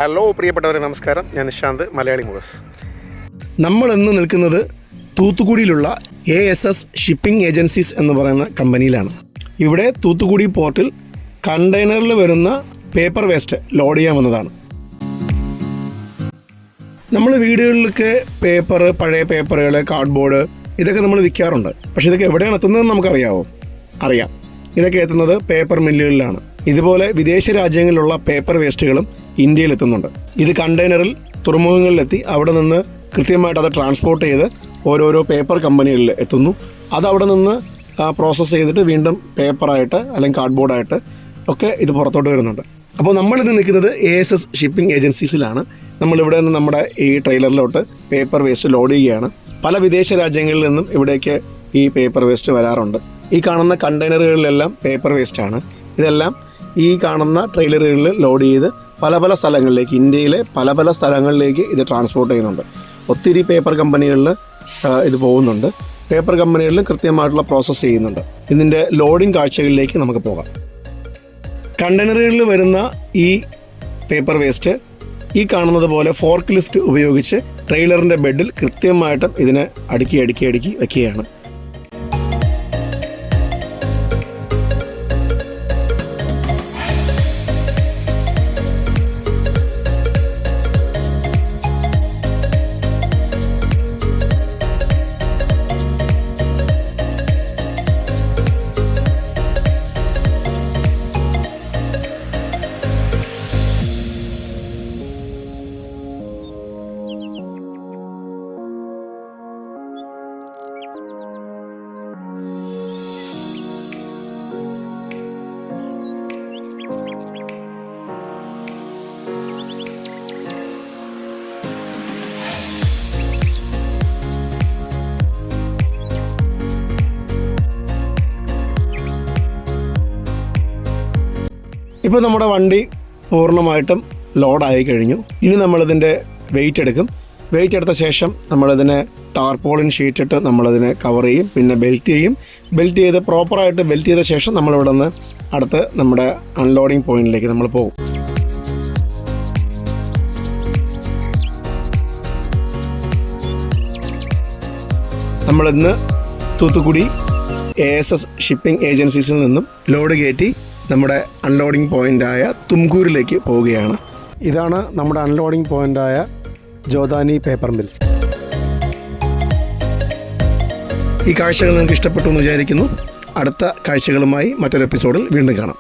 Hello പ്രിയപ്പെട്ടവരെ, നമസ്കാരം. ഞാൻ നിശാന്ത്, മലയാളി മൂവേഴ്സ്. നമ്മൾ ഇന്ന് നിൽക്കുന്നത് തൂത്തുക്കുടിയിലുള്ള ASS ഷിപ്പിംഗ് ഏജൻസീസ് എന്ന് പറയുന്ന കമ്പനിയിലാണ്. ഇവിടെ തൂത്തുക്കുടി പോർട്ടിൽ കണ്ടെയ്നറിൽ വരുന്ന പേപ്പർ വേസ്റ്റ് ലോഡ് ചെയ്യാമെന്നതാണ്. നമ്മൾ വീടുകളിലൊക്കെ പഴയ പേപ്പറുകൾ, കാർഡ്ബോർഡ് ഇതൊക്കെ നമ്മൾ വിൽക്കാറുണ്ട്. പക്ഷേ ഇതൊക്കെ എവിടെയാണ് എത്തുന്നതെന്ന് നമുക്കറിയാമോ? അറിയാം. ഇതൊക്കെ എത്തുന്നത് പേപ്പർ മില്ലുകളിലാണ്. ഇതുപോലെ വിദേശ രാജ്യങ്ങളിലുള്ള പേപ്പർ വേസ്റ്റുകളും ഇന്ത്യയിൽ എത്തുന്നുണ്ട്. ഇത് കണ്ടെയ്നറിൽ തുറമുഖങ്ങളിലെത്തി അവിടെ നിന്ന് കൃത്യമായിട്ട് അത് ട്രാൻസ്പോർട്ട് ചെയ്ത് ഓരോരോ പേപ്പർ കമ്പനികളിൽ എത്തുന്നു. അത് അവിടെ നിന്ന് പ്രോസസ്സ് ചെയ്തിട്ട് വീണ്ടും പേപ്പറായിട്ട് അല്ലെങ്കിൽ കാർഡ്ബോർഡായിട്ട് ഒക്കെ ഇത് പുറത്തോട്ട് വരുന്നുണ്ട്. അപ്പോൾ നമ്മളിത് നിൽക്കുന്നത് ASS ഷിപ്പിംഗ് ഏജൻസീസിലാണ്. നമ്മളിവിടെ നിന്ന് നമ്മുടെ ഈ ട്രെയിലറിലോട്ട് പേപ്പർ വേസ്റ്റ് ലോഡ് ചെയ്യുകയാണ്. പല വിദേശ രാജ്യങ്ങളിൽ നിന്നും ഇവിടേക്ക് ഈ പേപ്പർ വേസ്റ്റ് വരാറുണ്ട്. ഈ കാണുന്ന കണ്ടെയ്നറുകളിലെല്ലാം പേപ്പർ വേസ്റ്റാണ്. ഇതെല്ലാം ഈ കാണുന്ന ട്രെയിലറുകളിൽ ലോഡ് ചെയ്ത് പല സ്ഥലങ്ങളിലേക്ക്, ഇന്ത്യയിലെ പല സ്ഥലങ്ങളിലേക്ക് ഇത് ട്രാൻസ്പോർട്ട് ചെയ്യുന്നുണ്ട്. ഒത്തിരി പേപ്പർ കമ്പനികളിൽ ഇത് പോകുന്നുണ്ട്. പേപ്പർ കമ്പനികളിലും കൃത്യമായിട്ടുള്ള പ്രോസസ്സ് ചെയ്യുന്നുണ്ട്. ഇതിൻ്റെ ലോഡിംഗ് കാഴ്ചകളിലേക്ക് നമുക്ക് പോകാം. കണ്ടെയ്നറുകളിൽ വരുന്ന ഈ പേപ്പർ വേസ്റ്റ് ഈ കാണുന്നത് പോലെ ഫോർക്ക് ലിഫ്റ്റ് ഉപയോഗിച്ച് ട്രെയിലറിൻ്റെ ബെഡിൽ കൃത്യമായിട്ടും ഇതിനെ അടുക്കി വയ്ക്കുകയാണ്. ഇപ്പോൾ നമ്മുടെ വണ്ടി പൂർണ്ണമായിട്ടും ലോഡായി കഴിഞ്ഞു. ഇനി നമ്മളിതിൻ്റെ വെയിറ്റ് എടുക്കും. വെയിറ്റ് എടുത്ത ശേഷം നമ്മളിതിനെ ടാർപോളിൻ ഷീറ്റിട്ട് നമ്മളതിനെ കവർ ചെയ്യും. പിന്നെ ബെൽറ്റ് ചെയ്യും. ബെൽറ്റ് ചെയ്ത് പ്രോപ്പറായിട്ട് ബെൽറ്റ് ചെയ്ത ശേഷം നമ്മളിവിടെ നിന്ന് അടുത്ത് നമ്മുടെ അൺലോഡിങ് പോയിന്റിലേക്ക് നമ്മൾ പോകും. നമ്മളിന്ന് തൂത്തുക്കുടി ASS ഷിപ്പിംഗ് ഏജൻസീസിൽ നിന്നും ലോഡ് കയറ്റി നമ്മുടെ അൺലോഡിങ് പോയിൻ്റായ തുംകൂരിലേക്ക് പോവുകയാണ്. ഇതാണ് നമ്മുടെ അൺലോഡിങ് പോയിൻ്റായ ജോദാനി പേപ്പർ മിൽസ്. ഈ കാഴ്ചകൾ നിങ്ങൾക്ക് ഇഷ്ടപ്പെട്ടു എന്ന് വിചാരിക്കുന്നു. അടുത്ത കാഴ്ചകളുമായി മറ്റൊരു എപ്പിസോഡിൽ വീണ്ടും കാണാം.